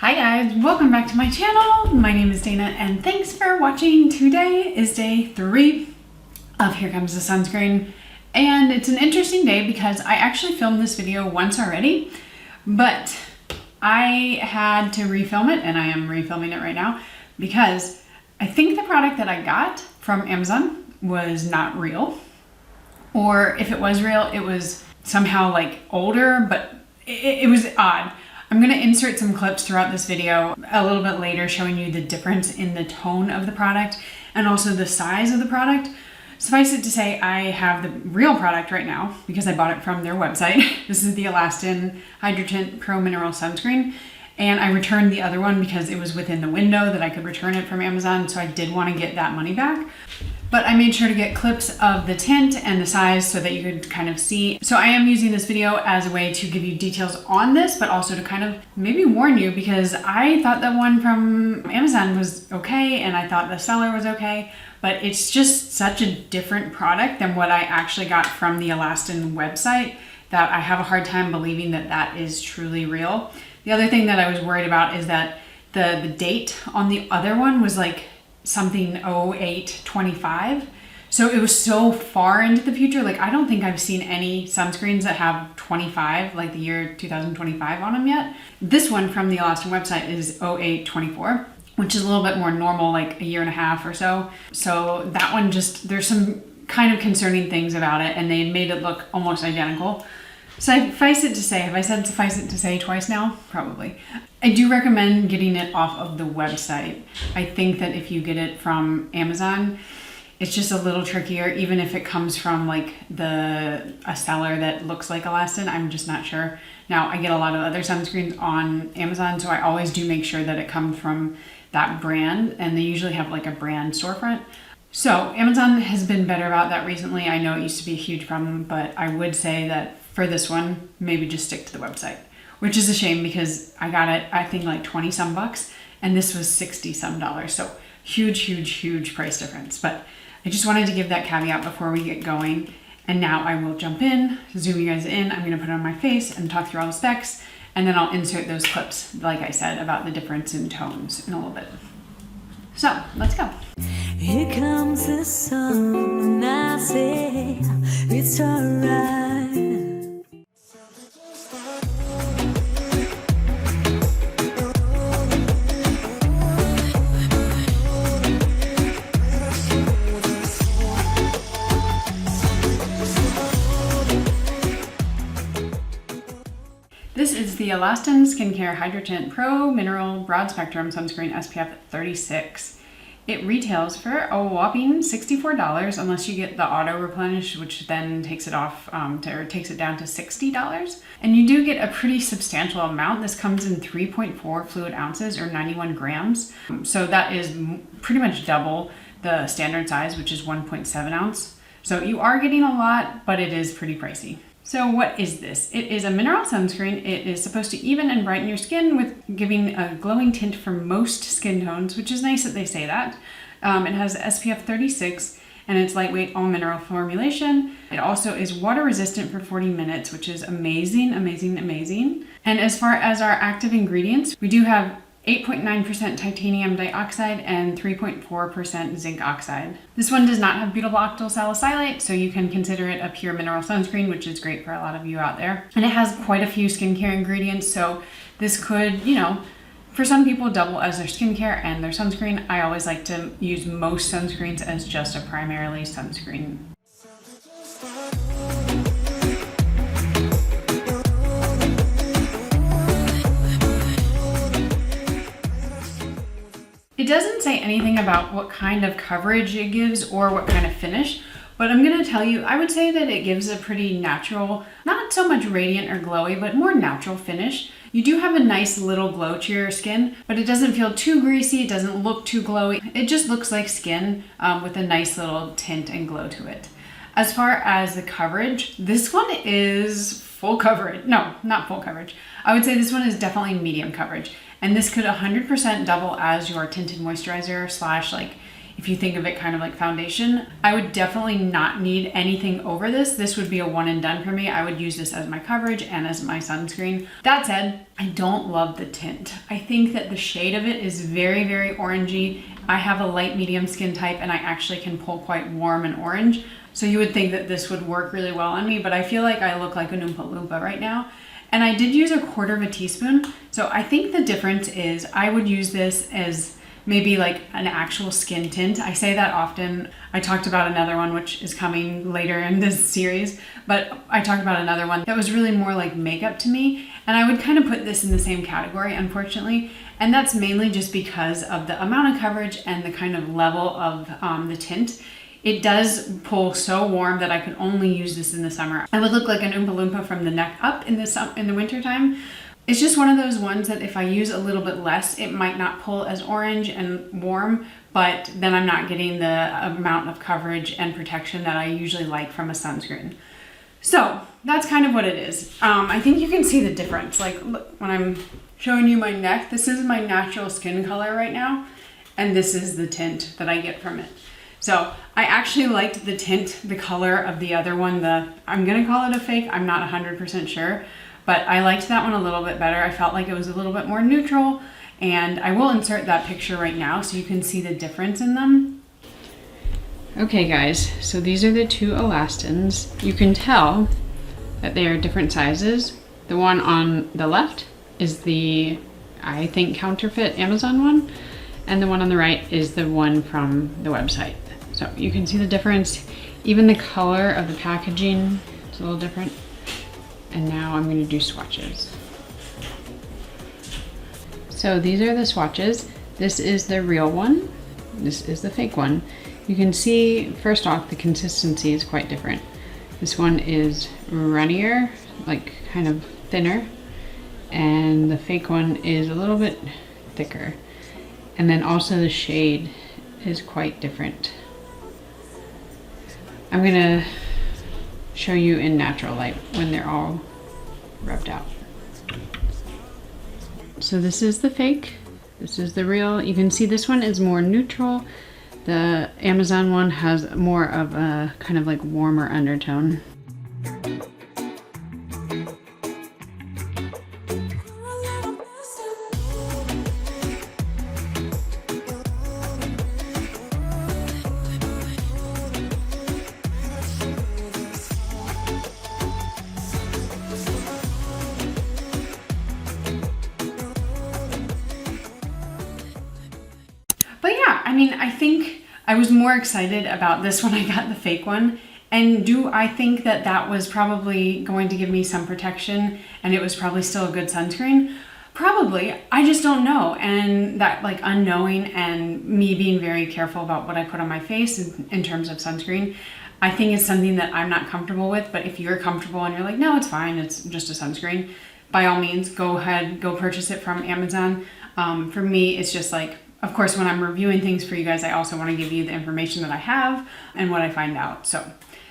Hi guys, welcome back to my channel. My name is Dana and thanks for watching. Today is day 3 of Here Comes the Sunscreen. And it's an interesting day because I actually filmed this video once already, but I had to refilm it, and I am refilming it right now because I think the product that I got from Amazon was not real. Or if it was real, it was somehow like older, but it was odd. I'm going to insert some clips throughout this video a little bit later showing you the difference in the tone of the product and also the size of the product. Suffice it to say, I have the real product right now because I bought it from their website. This is the Alastin HydraTint Pro Mineral Sunscreen, and I returned the other one because it was within the window that I could return it from Amazon, so I did want to get that money back. But I made sure to get clips of the tint and the size so that you could kind of see. So I am using this video as a way to give you details on this, but also to kind of maybe warn you, because I thought the one from Amazon was okay and I thought the seller was okay, but it's just such a different product than what I actually got from the Alastin website that I have a hard time believing that that is truly real. The other thing that I was worried about is that the date on the other one was like something 08-25. So it was so far into the future. Like, I don't think I've seen any sunscreens that have 25, like the year 2025 on them yet. This one from the Alastin website is 08-24, which is a little bit more normal, like a year and a half or so. So that one just, there's some kind of concerning things about it, and they made it look almost identical. Suffice it to say, have I said suffice it to say twice now? Probably. I do recommend getting it off of the website. I think that if you get it from Amazon, it's just a little trickier, even if it comes from like a seller that looks like Alastin. I'm just not sure. Now, I get a lot of other sunscreens on Amazon, so I always do make sure that it comes from that brand, and they usually have like a brand storefront. So Amazon has been better about that recently. I know it used to be a huge problem, but I would say that for this one, maybe just stick to the website, which is a shame because I got it, I think like 20 some bucks, and this was 60 some dollars. So huge price difference. But I just wanted to give that caveat before we get going. And now I will jump in, zoom you guys in. I'm gonna put it on my face and talk through all the specs, and then I'll insert those clips, like I said, about the difference in tones in a little bit. So let's go. Here comes the sun, and I say it's alright. This is the Alastin Skincare HydraTint Pro Mineral Broad Spectrum Sunscreen SPF 36. It retails for a whopping $64 unless you get the auto replenish, which then takes it off takes it down to $60. And you do get a pretty substantial amount. This comes in 3.4 fluid ounces or 91 grams. So that is pretty much double the standard size, which is 1.7 ounce. So you are getting a lot, but it is pretty pricey. So what is this? It is a mineral sunscreen. It is supposed to even and brighten your skin with giving a glowing tint for most skin tones, which is nice that they say that. It has SPF 36 and it's lightweight all mineral formulation. It also is water resistant for 40 minutes, which is amazing. And as far as our active ingredients, we do have 8.9% titanium dioxide and 3.4% zinc oxide. This one does not have butyl salicylate, so you can consider it a pure mineral sunscreen, which is great for a lot of you out there. And it has quite a few skincare ingredients, so this could, you know, for some people double as their skincare and their sunscreen. I always like to use most sunscreens as just a primarily sunscreen. It doesn't say anything about what kind of coverage it gives or what kind of finish, but I'm gonna tell you, I would say that it gives a pretty natural, not so much radiant or glowy, but more natural finish. You do have a nice little glow to your skin, but it doesn't feel too greasy, it doesn't look too glowy. It just looks like skin with a nice little tint and glow to it. As far as the coverage, this one is full coverage. No, not full coverage. I would say this one is definitely medium coverage. And this could 100% double as your tinted moisturizer slash like if you think of it kind of like foundation. I would definitely not need anything over this. This would be a one and done for me. I would use this as my coverage and as my sunscreen. That said, I don't love the tint. I think that the shade of it is very, very orangey. I have a light medium skin type and I actually can pull quite warm and orange. So you would think that this would work really well on me, but I feel like I look like an Oompa Loompa right now. And I did use 1/4 teaspoon. So I think the difference is I would use this as maybe like an actual skin tint. I say that often. I talked about another one which is coming later in this series, but I talked about another one that was really more like makeup to me. And I would kind of put this in the same category, unfortunately. And that's mainly just because of the amount of coverage and the kind of level of the tint. It does pull so warm that I could only use this in the summer. I would look like an Oompa Loompa from the neck up in the winter time. It's just one of those ones that if I use a little bit less, it might not pull as orange and warm, but then I'm not getting the amount of coverage and protection that I usually like from a sunscreen. So that's kind of what it is. I think you can see the difference. Like look, when I'm showing you my neck, this is my natural skin color right now, and this is the tint that I get from it. So I actually liked the tint, the color of the other one, I'm gonna call it a fake, I'm not 100% sure, but I liked that one a little bit better. I felt like it was a little bit more neutral, and I will insert that picture right now so you can see the difference in them. Okay guys, so these are the two Alastins. You can tell that they are different sizes. The one on the left is the, I think, counterfeit Amazon one, and the one on the right is the one from the website. So you can see the difference. Even the color of the packaging is a little different. And now I'm going to do swatches. So these are the swatches. This is the real one. This is the fake one. You can see, first off, the consistency is quite different. This one is runnier, like kind of thinner, and the fake one is a little bit thicker. And then also the shade is quite different. I'm gonna show you in natural light when they're all rubbed out. So this is the fake, this is the real. You can see this one is more neutral. The Amazon one has more of a kind of like warmer undertone. But yeah, I mean, I think I was more excited about this when I got the fake one. And do I think that that was probably going to give me some protection and it was probably still a good sunscreen? Probably. I just don't know. And that like unknowing and me being very careful about what I put on my face in terms of sunscreen, I think it's something that I'm not comfortable with. But if you're comfortable and you're like, no, it's fine, it's just a sunscreen, by all means, go ahead, go purchase it from Amazon. For me, it's just like, of course, when I'm reviewing things for you guys, I also want to give you the information that I have and what I find out. So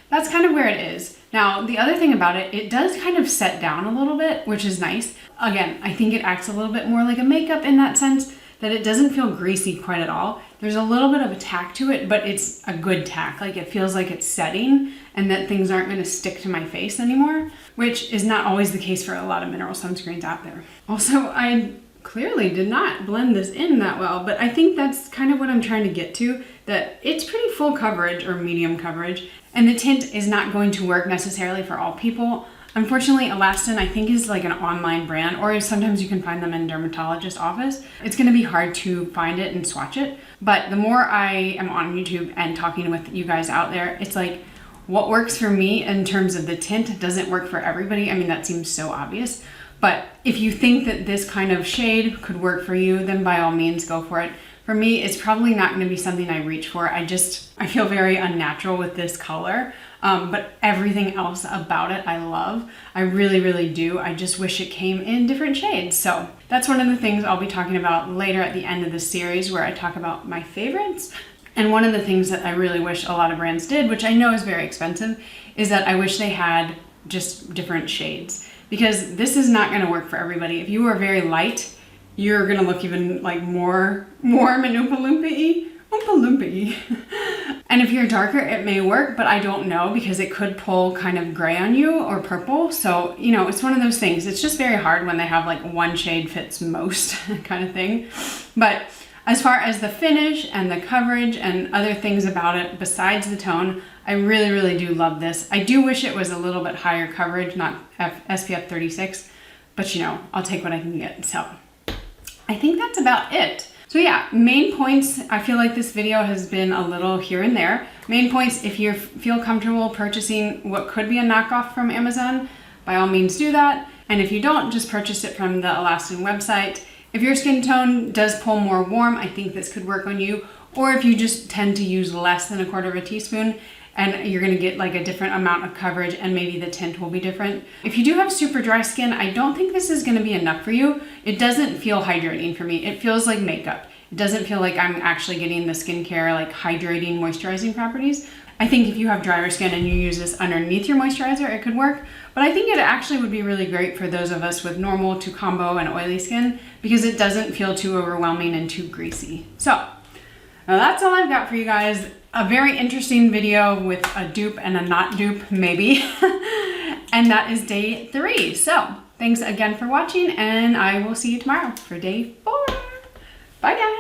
that's kind of where it is. Now, the other thing about it, it does kind of set down a little bit, which is nice. Again, I think it acts a little bit more like a makeup in that sense, that it doesn't feel greasy quite at all. There's a little bit of a tack to it, but it's a good tack. Like it feels like it's setting and that things aren't going to stick to my face anymore, which is not always the case for a lot of mineral sunscreens out there. Also, I clearly did not blend this in that well, but I think that's kind of what I'm trying to get to, that it's pretty full coverage or medium coverage, and the tint is not going to work necessarily for all people. Unfortunately, Alastin, I think, is like an online brand, or sometimes you can find them in a dermatologist's office. It's going to be hard to find it and swatch it, but the more I am on YouTube and talking with you guys out there, it's like what works for me in terms of the tint doesn't work for everybody. I mean, that seems so obvious. But if you think that this kind of shade could work for you, then by all means go for it. For me, it's probably not going to be something I reach for. I feel very unnatural with this color, but everything else about it I love. I really, really do. I just wish it came in different shades. So that's one of the things I'll be talking about later at the end of the series, where I talk about my favorites. And one of the things that I really wish a lot of brands did, which I know is very expensive, is that I wish they had just different shades. Because this is not going to work for everybody. If you are very light, you're going to look even like more warm and Oompa Loompa-y. Oompa Loompa. And if you're darker, it may work, but I don't know because it could pull kind of gray on you or purple. So, you know, it's one of those things. It's just very hard when they have like one shade fits most kind of thing. But as far as the finish and the coverage and other things about it besides the tone, I really, really do love this. I do wish it was a little bit higher coverage, not SPF 36, but you know, I'll take what I can get. So I think that's about it. So yeah, main points, I feel like this video has been a little here and there. Main points, if you feel comfortable purchasing what could be a knockoff from Amazon, by all means do that. And if you don't, just purchase it from the Alastin website. If your skin tone does pull more warm, I think this could work on you. Or if you just tend to use less than 1/4 teaspoon, and you're gonna get like a different amount of coverage and maybe the tint will be different. If you do have super dry skin, I don't think this is gonna be enough for you. It doesn't feel hydrating for me. It feels like makeup. It doesn't feel like I'm actually getting the skincare, like hydrating, moisturizing properties. I think if you have drier skin and you use this underneath your moisturizer, it could work. But I think it actually would be really great for those of us with normal to combo and oily skin because it doesn't feel too overwhelming and too greasy. So now that's all I've got for you guys. A very interesting video with a dupe and a not dupe, maybe. And that is day 3. So thanks again for watching, and I will see you tomorrow for day 4. Bye guys.